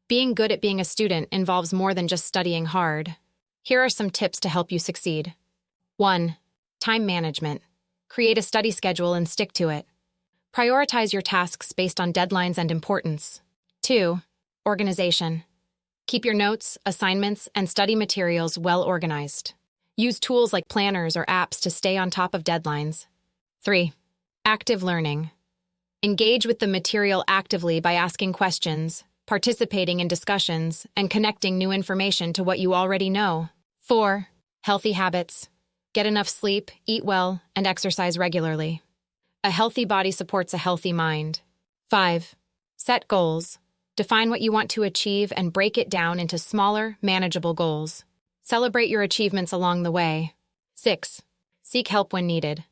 Being good at being a student involves more than just studying hard. Here are some tips to help you succeed. 1. Time management. Create a study schedule and stick to it. Prioritize your tasks based on deadlines and importance. 2. Organization. Keep your notes, assignments, and study materials well organized. Use tools like planners or apps to stay on top of deadlines. 3. Active learning. Engage with the material actively by asking questions, participating in discussions, and connecting new information to what you already know. 4. Healthy habits. Get enough sleep, eat well, and exercise regularly. A healthy body supports a healthy mind. 5. Set goals. Define what you want to achieve and break it down into smaller, manageable goals. Celebrate your achievements along the way. 6. Seek help when needed.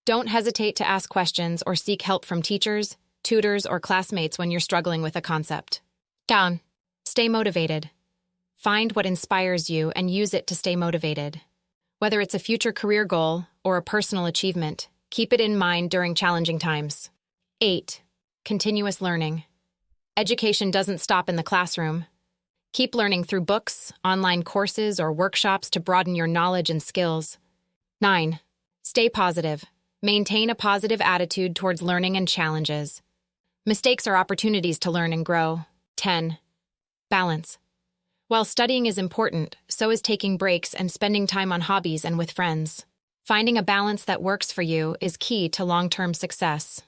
Don't hesitate to ask questions or seek help from teachers, tutors, or classmates when you're struggling with a concept. Down. Stay motivated. Find what inspires you and use it to stay motivated. Whether it's a future career goal or a personal achievement, keep it in mind during challenging times. 8. Continuous learning. Education doesn't stop in the classroom. Keep learning through books, online courses, or workshops to broaden your knowledge and skills. 9. Stay positive. Maintain a positive attitude towards learning and challenges. Mistakes are opportunities to learn and grow. 10. Balance. While studying is important, so is taking breaks and spending time on hobbies and with friends. Finding a balance that works for you is key to long-term success.